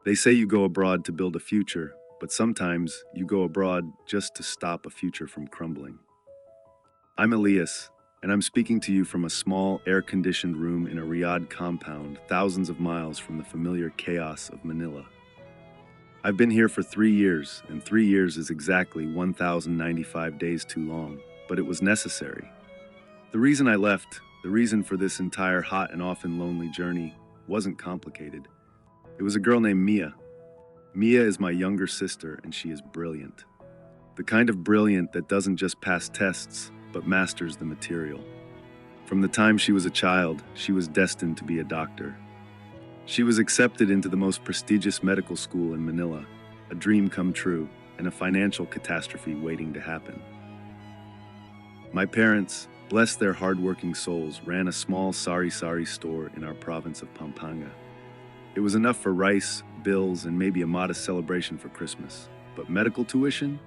They say you go abroad to build a future, but sometimes you go abroad just to stop a future from crumbling. I'm Elias, and I'm speaking to you from a small, air-conditioned room in a Riyadh compound thousands of miles from the familiar chaos of Manila. I've been here for 3 years, and 3 years is exactly 1,095 days too long, but it was necessary. The reason I left, the reason for this entire hot and often lonely journey, wasn't complicated. It was a girl named Mia. Mia is my younger sister, and she is brilliant. The kind of brilliant that doesn't just pass tests, but masters the material. From the time she was a child, she was destined to be a doctor. She was accepted into the most prestigious medical school in Manila, a dream come true, and a financial catastrophe waiting to happen. My parents, bless their hardworking souls, ran a small sari-sari store in our province of Pampanga. It was enough for rice, bills, and maybe a modest celebration for Christmas. But medical tuition?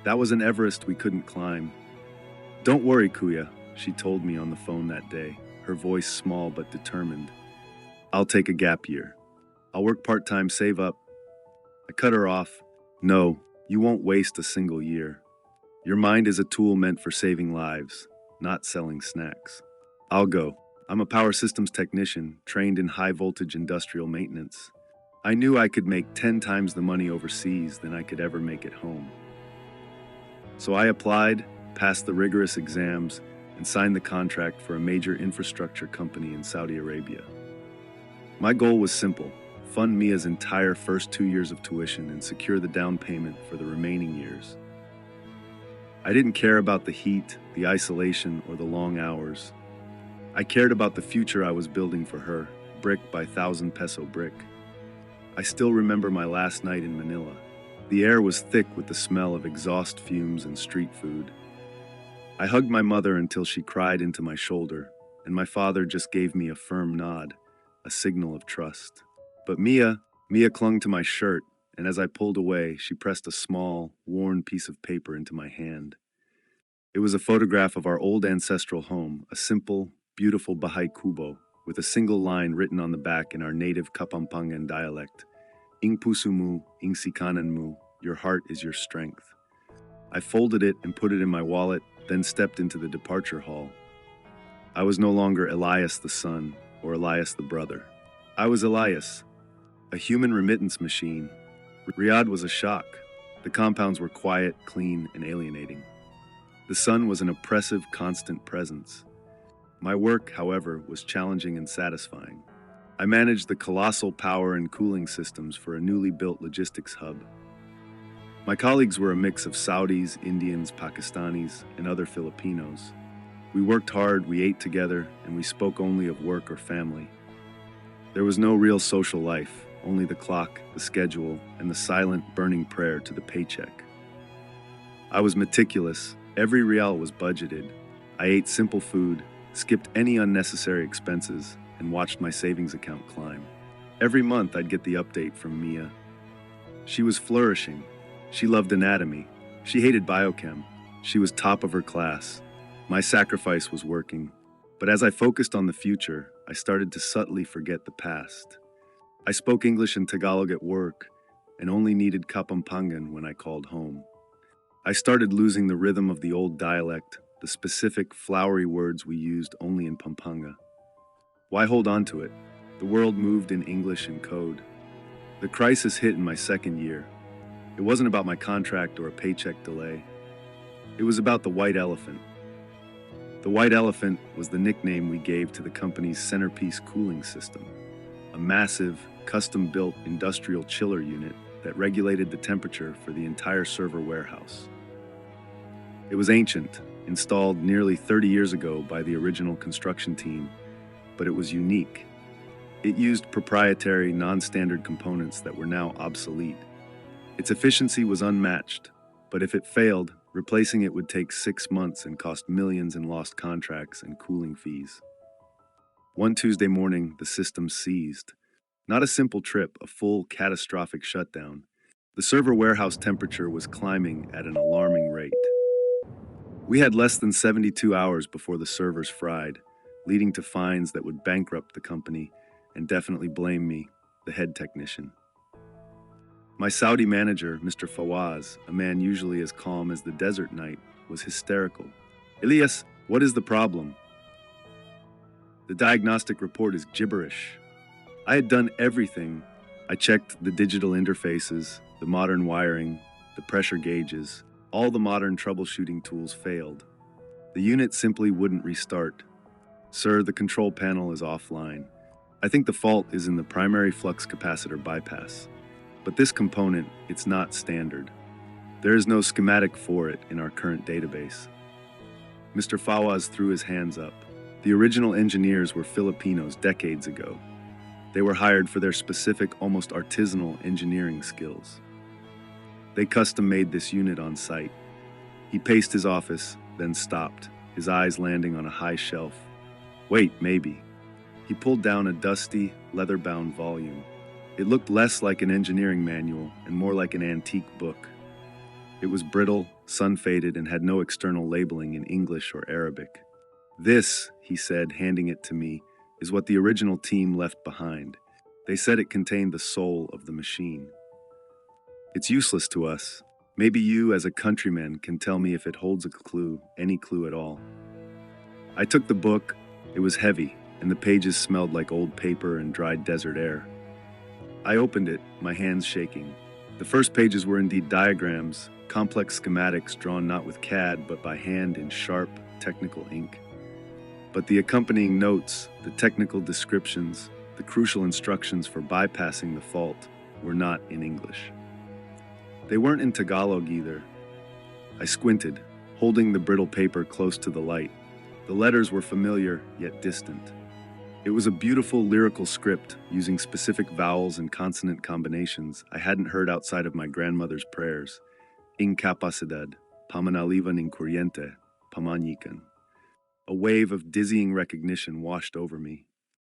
That was an Everest we couldn't climb. "Don't worry, Kuya," she told me on the phone that day, her voice small but determined. "I'll take a gap year. I'll work part-time, save up." I cut her off. "No, you won't waste a single year. Your mind is a tool meant for saving lives, not selling snacks. I'll go. I'm a power systems technician, trained in high-voltage industrial maintenance. I knew I could make 10 times the money overseas than I could ever make at home. So I applied, passed the rigorous exams, and signed the contract for a major infrastructure company in Saudi Arabia. My goal was simple: fund Mia's entire first 2 years of tuition and secure the down payment for the remaining years. I didn't care about the heat, the isolation, or the long hours. I cared about the future I was building for her, brick by 1,000 peso brick. I still remember my last night in Manila. The air was thick with the smell of exhaust fumes and street food. I hugged my mother until she cried into my shoulder, and my father just gave me a firm nod, a signal of trust. But Mia clung to my shirt, and as I pulled away, she pressed a small, worn piece of paper into my hand. It was a photograph of our old ancestral home, a simple, beautiful Bahay Kubo, with a single line written on the back in our native Kapampangan dialect: "Ing puso mo, ing sikanan mo, your heart is your strength." I folded it and put it in my wallet, then stepped into the departure hall. I was no longer Elias the son or Elias the brother. I was Elias, a human remittance machine. Riyadh was a shock. The compounds were quiet, clean, and alienating. The sun was an oppressive, constant presence. My work, however, was challenging and satisfying. I managed the colossal power and cooling systems for a newly built logistics hub. My colleagues were a mix of Saudis, Indians, Pakistanis, and other Filipinos. We worked hard, we ate together, and we spoke only of work or family. There was no real social life, only the clock, the schedule, and the silent, burning prayer to the paycheck. I was meticulous. Every real was budgeted. I ate simple food, skipped any unnecessary expenses, and watched my savings account climb. Every month I'd get the update from Mia. She was flourishing. She loved anatomy. She hated biochem. She was top of her class. My sacrifice was working. But as I focused on the future, I started to subtly forget the past. I spoke English and Tagalog at work, and only needed Kapampangan when I called home. I started losing the rhythm of the old dialect, the specific, flowery words we used only in Pampanga. Why hold on to it? The world moved in English and code. The crisis hit in my second year. It wasn't about my contract or a paycheck delay. It was about the white elephant. The white elephant was the nickname we gave to the company's centerpiece cooling system, a massive, custom-built industrial chiller unit that regulated the temperature for the entire server warehouse. It was ancient, installed nearly 30 years ago by the original construction team, but it was unique. It used proprietary, non-standard components that were now obsolete. Its efficiency was unmatched, but if it failed, replacing it would take 6 months and cost millions in lost contracts and cooling fees. One Tuesday morning, the system seized. Not a simple trip, a full, catastrophic shutdown. The server warehouse temperature was climbing at an alarming rate. We had less than 72 hours before the servers fried, leading to fines that would bankrupt the company and definitely blame me, the head technician. My Saudi manager, Mr. Fawaz, a man usually as calm as the desert night, was hysterical. Elias, what is the problem? The diagnostic report is gibberish. I had done everything. I checked the digital interfaces, the modern wiring, the pressure gauges. All the modern troubleshooting tools failed. The unit simply wouldn't restart. Sir, the control panel is offline. I think the fault is in the primary flux capacitor bypass. But this component, it's not standard. There is no schematic for it in our current database. Mr. Fawaz threw his hands up. The original engineers were Filipinos decades ago. They were hired for their specific, almost artisanal engineering skills. They custom-made this unit on site. He paced his office, then stopped, his eyes landing on a high shelf. Wait, maybe. He pulled down a dusty, leather-bound volume. It looked less like an engineering manual and more like an antique book. It was brittle, sun-faded, and had no external labeling in English or Arabic. This, he said, handing it to me, is what the original team left behind. They said it contained the soul of the machine. It's useless to us. Maybe you, as a countryman, can tell me if it holds a clue, any clue at all. I took the book. It was heavy, and the pages smelled like old paper and dried desert air. I opened it, my hands shaking. The first pages were indeed diagrams, complex schematics drawn not with CAD but by hand in sharp, technical ink. But the accompanying notes, the technical descriptions, the crucial instructions for bypassing the fault were not in English. They weren't in Tagalog either. I squinted, holding the brittle paper close to the light. The letters were familiar, yet distant. It was a beautiful lyrical script using specific vowels and consonant combinations I hadn't heard outside of my grandmother's prayers. Incapacidad, pamanalivan in corriente, pamanyikan. A wave of dizzying recognition washed over me.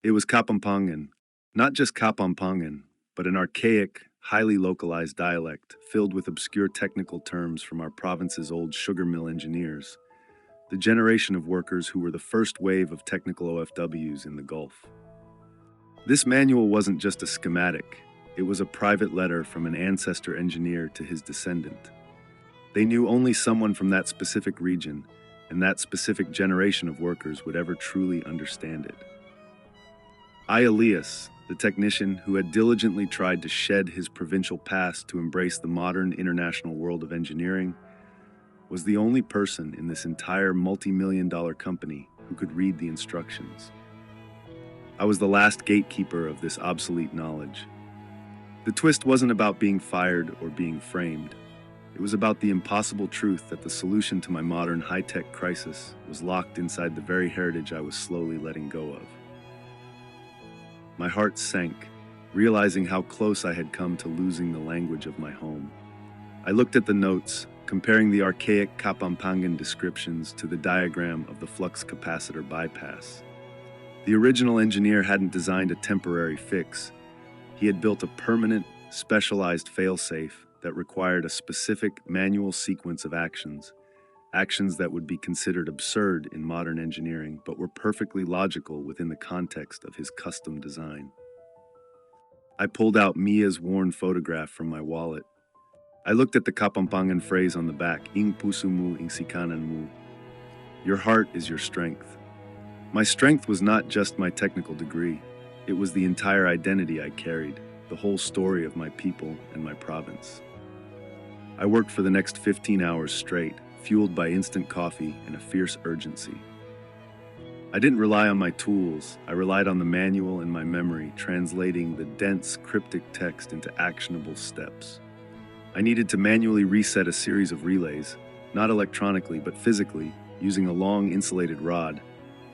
It was Kapampangan, not just Kapampangan, but an archaic, highly localized dialect filled with obscure technical terms from our province's old sugar mill engineers, the generation of workers who were the first wave of technical OFWs in the Gulf. This manual wasn't just a schematic, it was a private letter from an ancestor engineer to his descendant. They knew only someone from that specific region and that specific generation of workers would ever truly understand it. I, Elias, the technician who had diligently tried to shed his provincial past to embrace the modern international world of engineering, was the only person in this entire multi-million-dollar company who could read the instructions. I was the last gatekeeper of this obsolete knowledge. The twist wasn't about being fired or being framed. It was about the impossible truth that the solution to my modern high-tech crisis was locked inside the very heritage I was slowly letting go of. My heart sank, realizing how close I had come to losing the language of my home. I looked at the notes, comparing the archaic Kapampangan descriptions to the diagram of the flux capacitor bypass. The original engineer hadn't designed a temporary fix. He had built a permanent, specialized failsafe that required a specific manual sequence of actions that would be considered absurd in modern engineering, but were perfectly logical within the context of his custom design. I pulled out Mia's worn photograph from my wallet. I looked at the Kapampangan phrase on the back, Ing puso mo, ing sikanan mo. Your heart is your strength. My strength was not just my technical degree. It was the entire identity I carried, the whole story of my people and my province. I worked for the next 15 hours straight, fueled by instant coffee and a fierce urgency. I didn't rely on my tools. I relied on the manual and my memory, translating the dense, cryptic text into actionable steps. I needed to manually reset a series of relays, not electronically but physically, using a long insulated rod,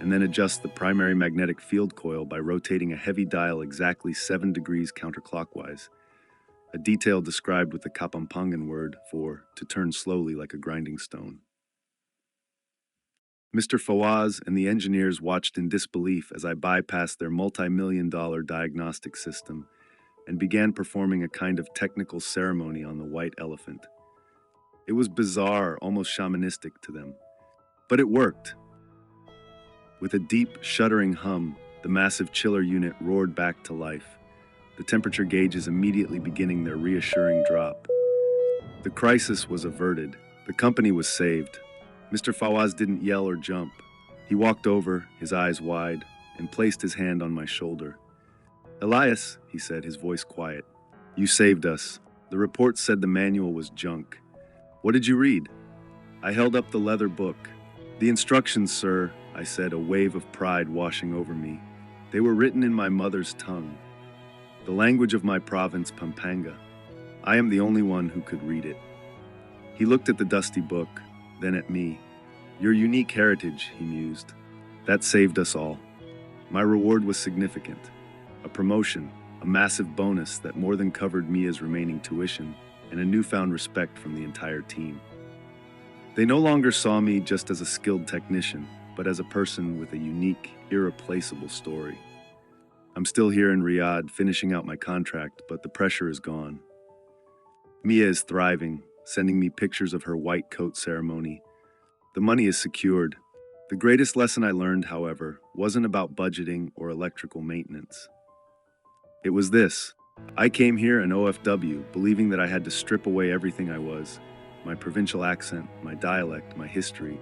and then adjust the primary magnetic field coil by rotating a heavy dial exactly 7 degrees counterclockwise, a detail described with the Kapampangan word for to turn slowly like a grinding stone. Mr. Fawaz and the engineers watched in disbelief as I bypassed their multi-million-dollar diagnostic system and began performing a kind of technical ceremony on the white elephant. It was bizarre, almost shamanistic to them, but it worked. With a deep, shuddering hum, the massive chiller unit roared back to life. the temperature gauges immediately beginning their reassuring drop. The crisis was averted. The company was saved. Mr. Fawaz didn't yell or jump. He walked over, his eyes wide, and placed his hand on my shoulder. "Elias," he said, his voice quiet, "you saved us. The report said the manual was junk. What did you read?" I held up the leather book. "The instructions, sir," I said, a wave of pride washing over me. "They were written in my mother's tongue, the language of my province, Pampanga. I am the only one who could read it." He looked at the dusty book, then at me. "Your unique heritage," he mused. "That saved us all." My reward was significant. A promotion, a massive bonus that more than covered Mia's remaining tuition, and a newfound respect from the entire team. They no longer saw me just as a skilled technician, but as a person with a unique, irreplaceable story. I'm still here in Riyadh, finishing out my contract, but the pressure is gone. Mia is thriving, sending me pictures of her white coat ceremony. The money is secured. The greatest lesson I learned, however, wasn't about budgeting or electrical maintenance. It was this. I came here an OFW, believing that I had to strip away everything I was, my provincial accent, my dialect, my history,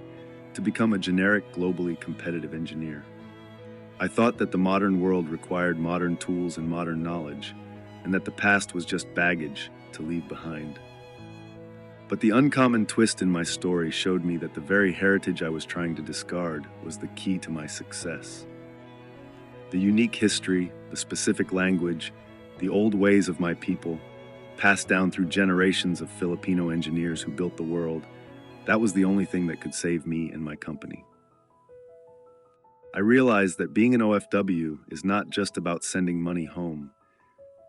to become a generic, globally competitive engineer. I thought that the modern world required modern tools and modern knowledge, and that the past was just baggage to leave behind. But the uncommon twist in my story showed me that the very heritage I was trying to discard was the key to my success. The unique history, the specific language, the old ways of my people, passed down through generations of Filipino engineers who built the world, that was the only thing that could save me and my company. I realized that being an OFW is not just about sending money home.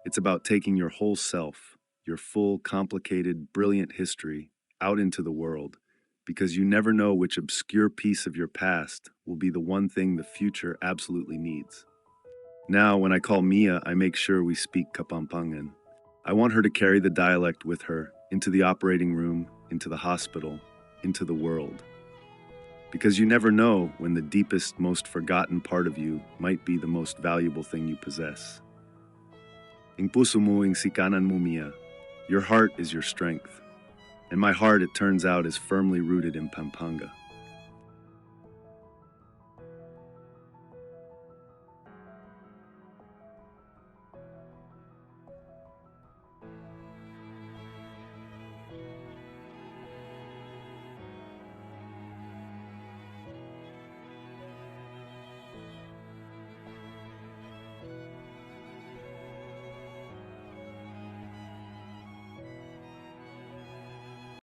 It's about taking your whole self, your full, complicated, brilliant history, out into the world, because you never know which obscure piece of your past will be the one thing the future absolutely needs. Now, when I call Mia, I make sure we speak Kapampangan. I want her to carry the dialect with her, into the operating room, into the hospital, into the world. Because you never know when the deepest, most forgotten part of you might be the most valuable thing you possess. Ing puso mo ing sikanan mo, Mia. Your heart is your strength. And my heart, it turns out, is firmly rooted in Pampanga.